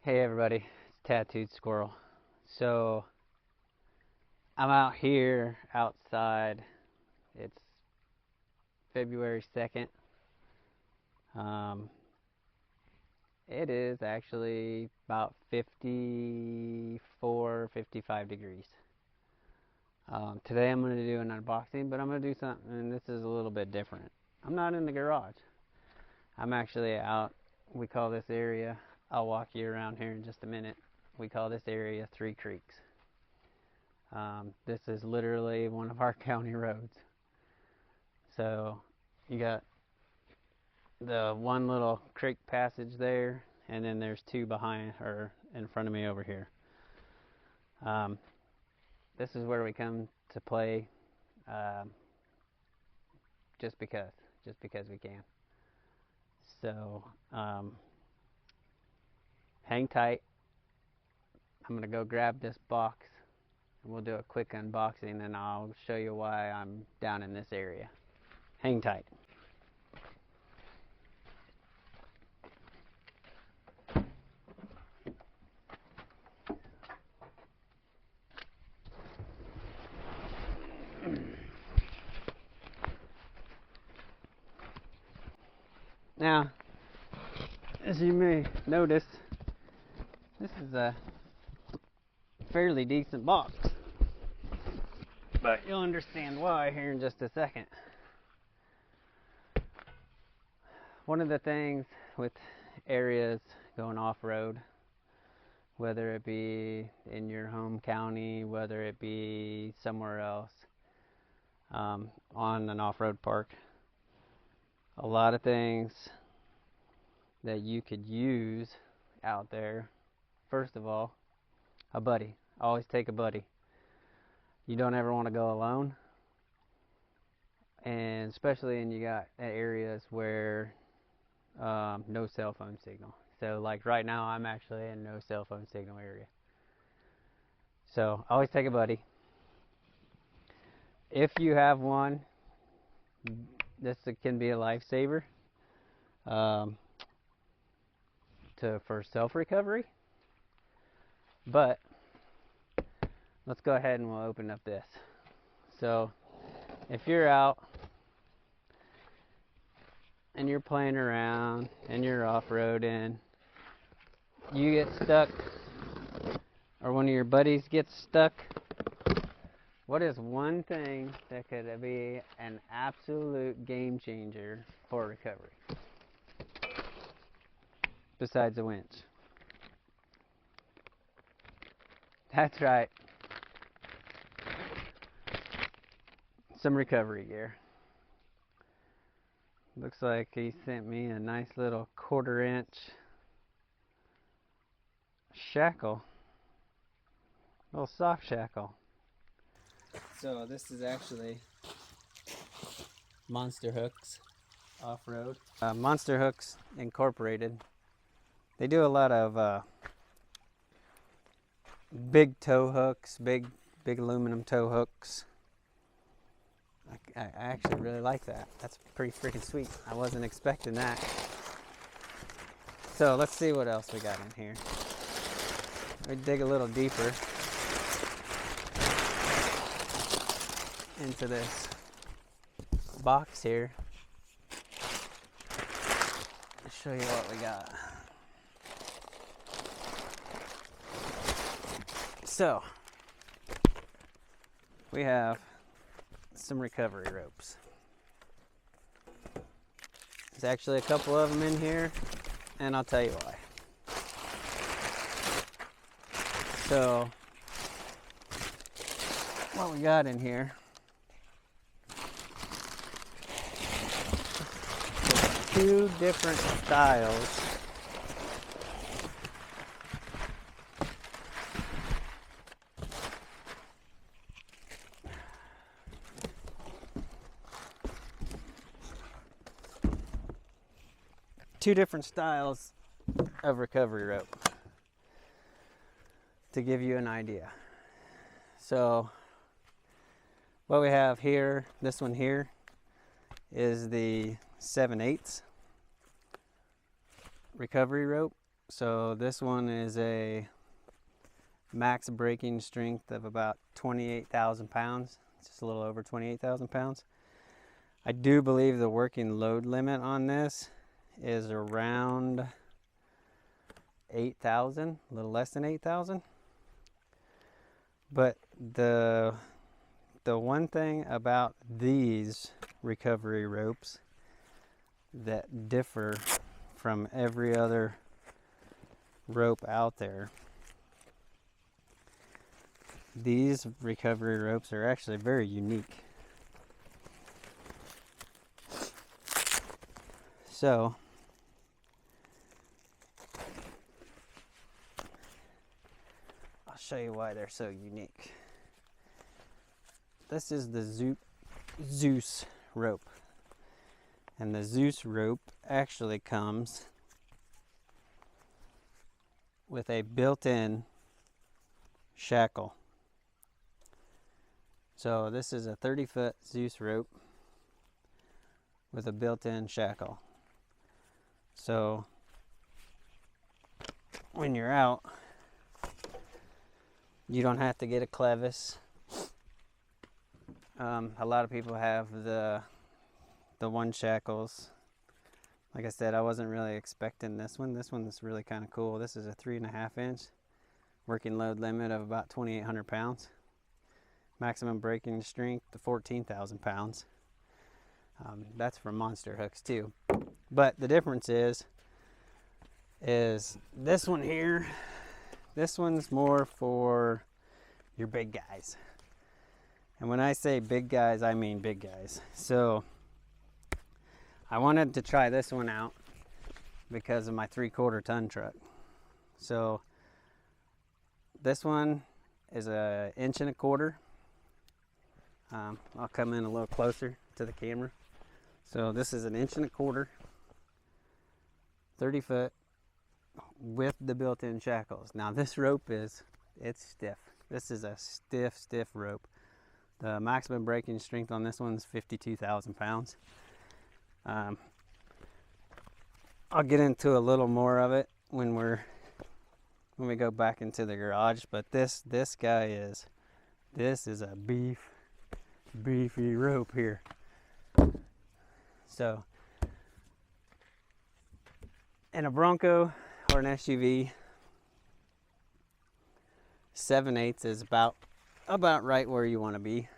Hey everybody, it's Tattooed Squirrel. So I'm out here outside. It's February 2nd. It is actually about 54, 55 degrees. Today I'm going to do an unboxing, but I'm going to do something, and this is a little bit different. I'm not in the garage. I'm actually out. We call this area, I'll walk you around here in just a minute. We call this area Three Creeks. This is literally one of our county roads. So you got the one little creek passage there, and then there's two behind or in front of me over here. This is where we come to play, just because we can. So hang tight. I'm gonna go grab this box and we'll do a quick unboxing, and I'll show you why I'm down in this area. Hang tight. Now, as you may notice, this is a fairly decent box, but you'll understand why here in just a second. One of the things with areas going off-road, whether it be in your home county, whether it be somewhere else, on an off-road park, a lot of things that you could use out there. First of all, a buddy. Always take a buddy. You don't ever want to go alone, and especially in you got areas where no cell phone signal. So like right now I'm actually in no cell phone signal area. So always take a buddy. If you have one, this can be a lifesaver for self-recovery. But let's go ahead and we'll open up this. So if you're out and you're playing around and you're off-roading, you get stuck, or one of your buddies gets stuck, what is one thing that could be an absolute game changer for recovery besides a winch? That's right, some recovery gear. Looks like he sent me a nice little 1/4-inch shackle, little soft shackle. So this is actually Monster Hooks off-road. Monster Hooks Incorporated. They do a lot of big tow hooks, big aluminum tow hooks. I actually really like that. That's pretty freaking sweet. I wasn't expecting that. So let's see what else we got in here. We dig a little deeper into this box here. I'll show you what we got. So we have some recovery ropes. There's actually a couple of them in here, and I'll tell you why. So what we got in here, two different styles of recovery rope to give you an idea. So what we have here, this one here, is the 7/8 recovery rope, So this one is a max breaking strength of about 28,000 pounds. It's just a little over 28,000 pounds. I do believe the working load limit on this is around 8,000, a little less than 8,000. But the one thing about these recovery ropes that differ from every other rope out there, these recovery ropes are actually very unique. So I'll show you why they're so unique. This is the ZUES rope. And the ZUES rope actually comes with a built-in shackle. So this is a 30-foot ZUES rope with a built-in shackle. So when you're out, you don't have to get a clevis. A lot of people have the one shackles. Like I said, I wasn't really expecting this one. This one's really kind of cool. This is a 3.5 inch working load limit of about 2,800 pounds. Maximum breaking strength to 14,000 pounds. That's for monster hooks too. But the difference is this one here, this one's more for your big guys. And when I say big guys, I mean big guys. So I wanted to try this one out because of my 3/4 ton truck. So this one is a 1.25 inch. I'll come in a little closer to the camera. So this is an 1.25 inch, 30 foot with the built-in shackles. Now this rope it's stiff. This is a stiff rope. The maximum breaking strength on this one is 52,000 pounds. I'll get into a little more of it when we go back into the garage, but this guy is a beefy rope here. So in a Bronco or an SUV, 7/8 is about right where you want to be.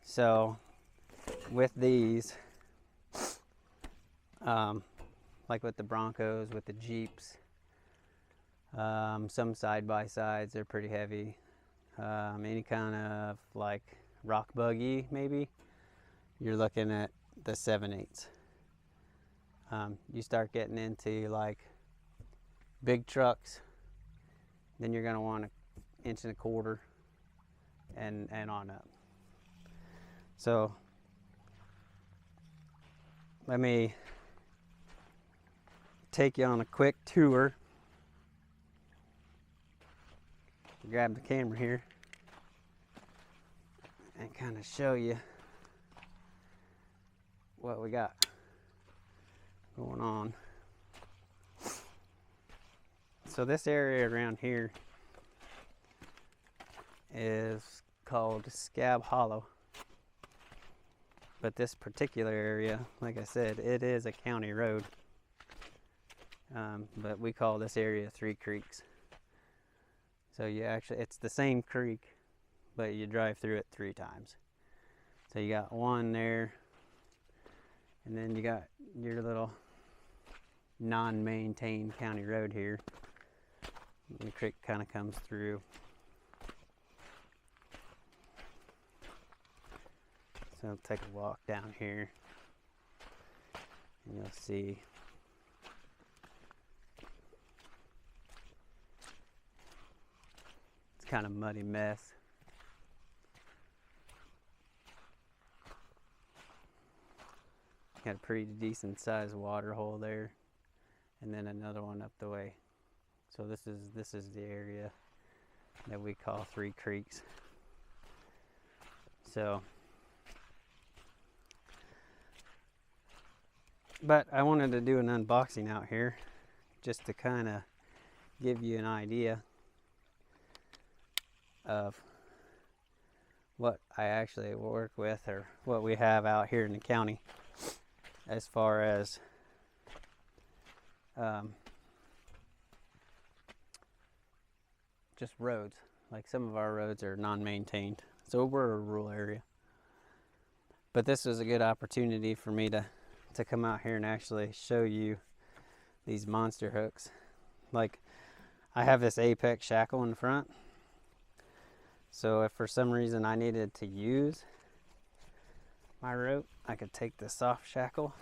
So with these, like with the Broncos, with the Jeeps, some side-by-sides are pretty heavy. Any kind of like rock buggy, maybe, you're looking at the 7/8. You start getting into like big trucks, then you're going to want 1.25 inch and on up. So let me take you on a quick tour. Grab the camera here and kind of show you what we got going on. So this area around here is called Scab Hollow, but this particular area, like I said, it is a county road, but we call this area Three Creeks. So it's the same creek, but you drive through it 3 times. So you got one there, and then you got your little non-maintained county road here. The creek kind of comes through. So I'll take a walk down here, and you'll see it's kind of a muddy mess. Got a pretty decent sized water hole there, and then another one up the way. So this is the area that we call Three Creeks. So, but I wanted to do an unboxing out here just to kind of give you an idea of what I actually work with, or what we have out here in the county as far as just roads. Like, some of our roads are non-maintained, so we're a rural area. But this was a good opportunity for me to come out here and actually show you these monster hooks. Like, I have this apex shackle in front, so if for some reason I needed to use my rope, I could take the soft shackle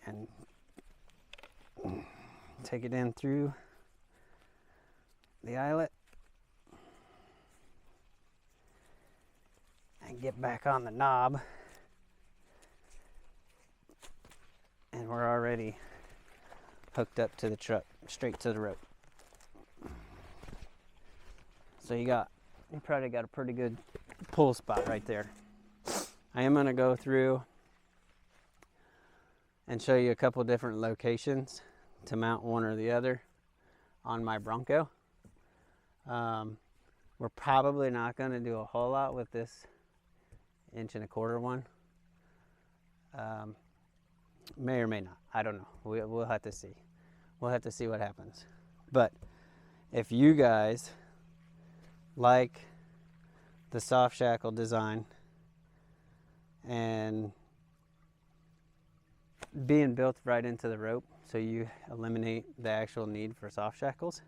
and take it in through the eyelet and get back on the knob, and we're already hooked up to the truck, straight to the rope. So you probably got a pretty good pull spot right there. I am going to go through and show you a couple different locations to mount one or the other on my Bronco. We're probably not going to do a whole lot with this 1.25" one. May or may not. I don't know. We'll have to see. We'll have to see what happens. But if you guys like the soft shackle design and being built right into the rope, so you eliminate the actual need for soft shackles.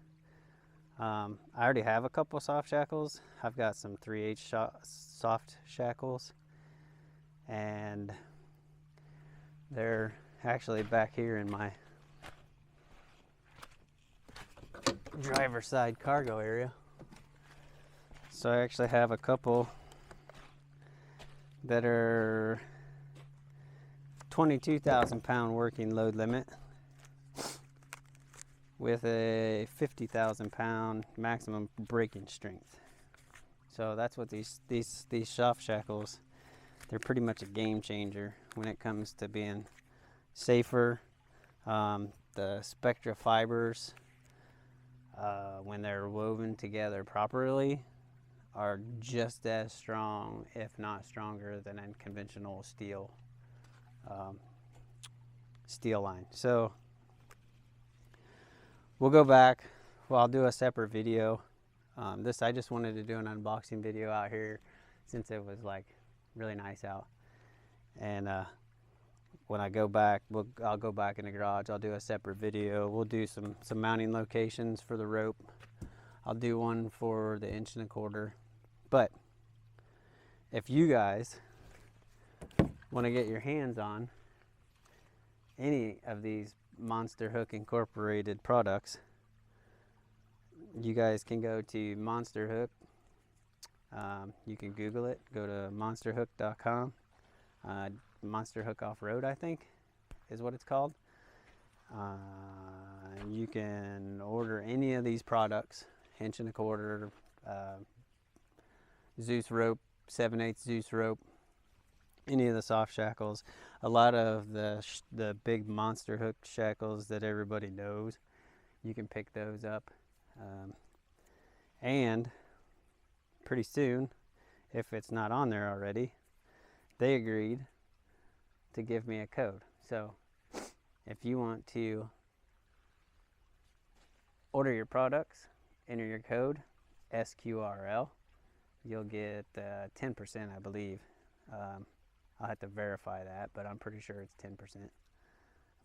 I already have a couple soft shackles. I've got some 3/8 soft shackles, and they're actually back here in my driver's side cargo area. So I actually have a couple that are 22,000 pound working load limit with a 50,000 pound maximum breaking strength. So that's what these soft shackles, they're pretty much a game changer when it comes to being safer. The spectra fibers, when they're woven together properly, are just as strong, if not stronger, than a conventional steel line. So we'll go back. Well, I'll do a separate video. I just wanted to do an unboxing video out here since it was like really nice out. And when I go back, I'll go back in the garage. I'll do a separate video. We'll do some mounting locations for the rope. I'll do one for the 1.25". But if you guys want to get your hands on any of these Monster Hook Incorporated products, you guys can go to Monster Hook. You can Google it. Go to monsterhook.com. Monster Hook Off-Road, I think, is what it's called. You can order any of these products: 1.25", ZUES rope, 7/8 ZUES rope, any of the soft shackles, a lot of the big Monster Hook shackles that everybody knows. You can pick those up. And pretty soon, if it's not on there already, they agreed to give me a code. So if you want to order your products, enter your code SQRL, you'll get 10%, I believe. I'll have to verify that, but I'm pretty sure it's 10%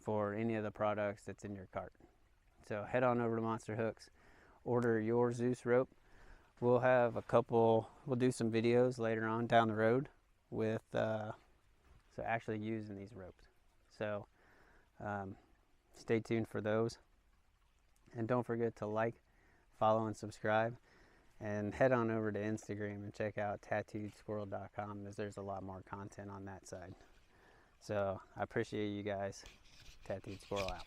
for any of the products that's in your cart. So head on over to Monster Hooks, order your ZUES rope. We'll have we'll do some videos later on down the road with so actually using these ropes. So stay tuned for those, and don't forget to like, follow, and subscribe, and head on over to Instagram and check out tattooedsquirrel.com, as there's a lot more content on that side. So I appreciate you guys. Tattooed Squirrel out.